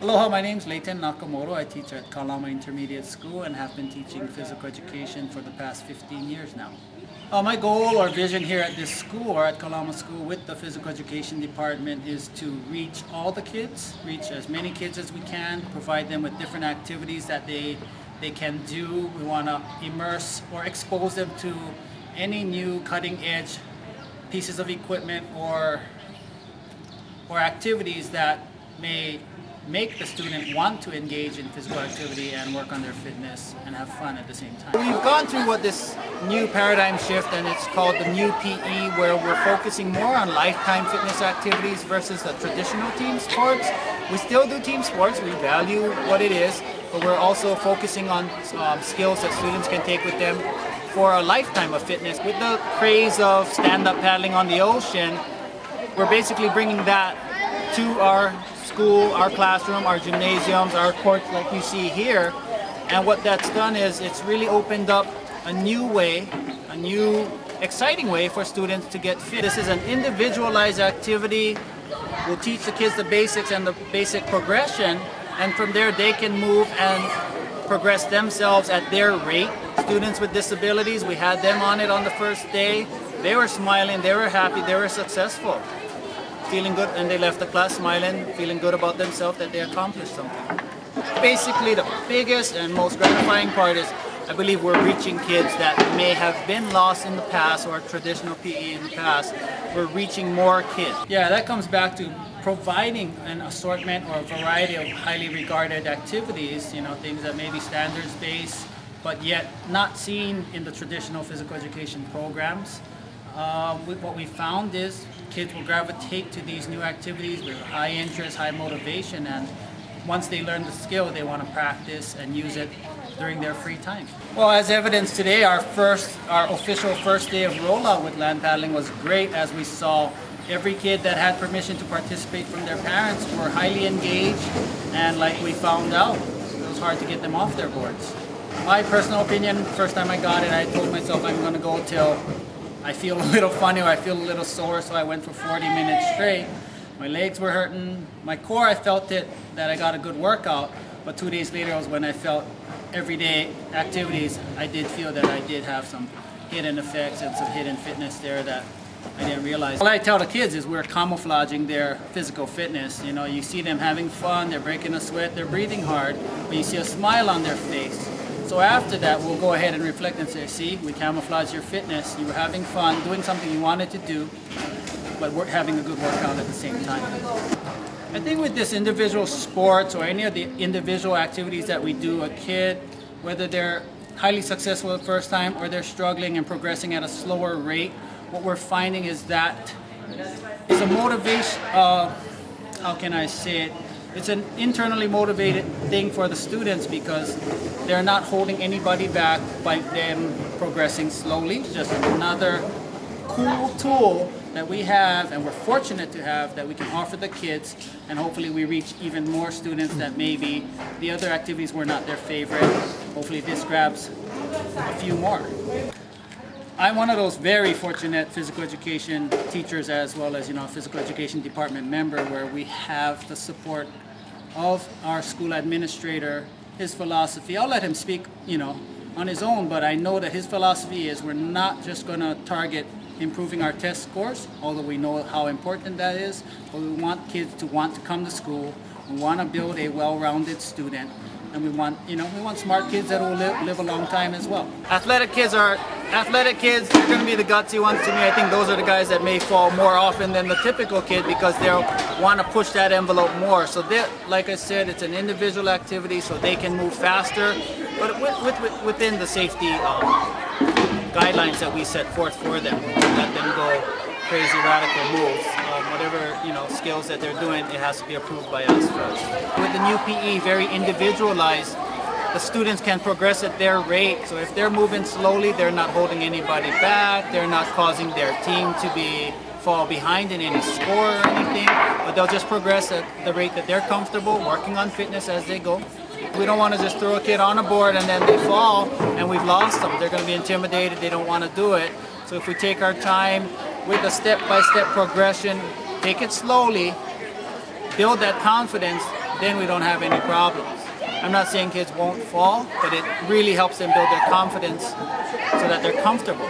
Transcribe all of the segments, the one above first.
Aloha, my name is Leighton Nakamoto. I teach at Kalama Intermediate School and have been teaching physical education for the past 15 years now. My goal or vision here at this school or at Kalama School with the physical education department is to reach all the kids, reach as many kids as we can, provide them with different activities that they can do. We want to immerse or expose them to any new cutting edge pieces of equipment or activities that may make the student want to engage in physical activity and work on their fitness and have fun at the same time. We've gone through this new paradigm shift, and it's called the new PE, where we're focusing more on lifetime fitness activities versus the traditional team sports. We still do team sports, we value what it is, but we're also focusing on skills that students can take with them for a lifetime of fitness. With the craze of stand-up paddling on the ocean, we're basically bringing that to our school, our classroom, our gymnasiums, our courts like you see here. And what that's done is it's really opened up a new way, a new exciting way for students to get fit. This is an individualized activity. We'll teach the kids the basics and the basic progression, and from there they can move and progress themselves at their rate. Students with disabilities, we had them on it on the first day. They were smiling, they were happy, they were successful, feeling good, and they left the class smiling, feeling good about themselves that they accomplished something. Basically, the biggest and most gratifying part is I believe we're reaching kids that may have been lost in the past or traditional PE in the past. We're reaching more kids. Yeah, that comes back to providing an assortment or a variety of highly regarded activities, things that may be standards-based, but yet not seen in the traditional physical education programs. What we found is kids will gravitate to these new activities with high interest, high motivation, and once they learn the skill, they want to practice and use it during their free time. Well, as evidence today, our official first day of rollout with land paddling was great, as we saw every kid that had permission to participate from their parents were highly engaged, and like we found out, it was hard to get them off their boards. My personal opinion, first time I got it, I told myself I'm going to go till I feel a little funny or I feel a little sore, so I went for 40 minutes straight. My legs were hurting. My core, I felt that I got a good workout, but 2 days later was when I felt everyday activities, I did feel that I did have some hidden effects and some hidden fitness there that I didn't realize. What I tell the kids is we're camouflaging their physical fitness. You see them having fun, they're breaking a sweat, they're breathing hard, but you see a smile on their face. So after that, we'll go ahead and reflect and say, see, we camouflage your fitness. You were having fun, doing something you wanted to do, but we're having a good workout at the same time. I think with this individual sports or any of the individual activities that we do, a kid, whether they're highly successful the first time or they're struggling and progressing at a slower rate, what we're finding is that it's a motivation, how can I say it? It's an internally motivated thing for the students because they're not holding anybody back by them progressing slowly. It's just another cool tool that we have, and we're fortunate to have, that we can offer the kids, and hopefully we reach even more students that maybe the other activities were not their favorite. Hopefully this grabs a few more. I'm one of those very fortunate physical education teachers as well as physical education department member, where we have the support of our school administrator, his philosophy. I'll let him speak on his own, but I know that his philosophy is we're not just going to target improving our test scores, although we know how important that is, but we want kids to want to come to school. We want to build a well-rounded student, and we want smart kids that will live a long time as well. Athletic kids, they're going to be the gutsy ones to me. I think those are the guys that may fall more often than the typical kid because they'll want to push that envelope more. So like I said, it's an individual activity so they can move faster, but within the safety guidelines that we set forth for them. We won't let them go crazy radical moves. Whatever skills that they're doing, it has to be approved by us first. With the new PE, very individualized, the students can progress at their rate. So if they're moving slowly, they're not holding anybody back. They're not causing their team to fall behind in any score or anything, but they'll just progress at the rate that they're comfortable, working on fitness as they go. We don't want to just throw a kid on a board and then they fall and we've lost them. They're going to be intimidated, they don't want to do it. So if we take our time with a step-by-step progression, take it slowly, build that confidence, then we don't have any problems. I'm not saying kids won't fall, but it really helps them build their confidence so that they're comfortable.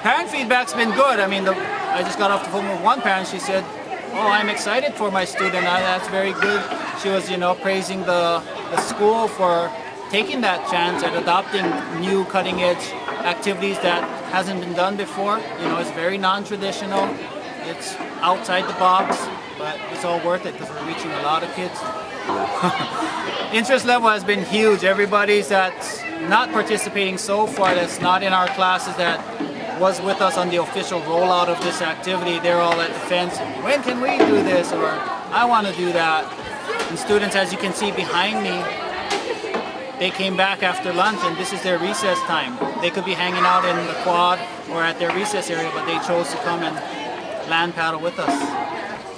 Parent feedback's been good. I mean, I just got off the phone with one parent. She said, "Oh, I'm excited for my student. That's very good." She was, praising the school for taking that chance at adopting new cutting-edge activities that hasn't been done before. It's very non-traditional. It's outside the box, but it's all worth it because we're reaching a lot of kids. Interest level has been huge. Everybody's that's not participating so far, that's not in our classes, that was with us on the official rollout of this activity, they're all at the fence. When can we do this? Or I want to do that. And students, as you can see behind me, they came back after lunch and this is their recess time. They could be hanging out in the quad or at their recess area, but they chose to come and land paddle with us.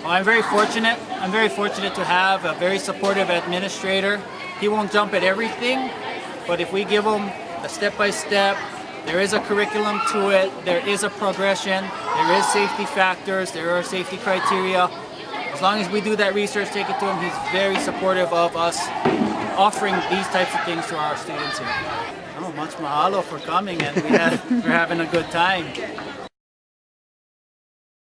Well, I'm very fortunate. I'm very fortunate to have a very supportive administrator. He won't jump at everything, but if we give him the step-by-step, there is a curriculum to it, there is a progression, there is safety factors, there are safety criteria. As long as we do that research, take it to him, he's very supportive of us offering these types of things to our students here. Oh, much mahalo for coming, and we're having a good time.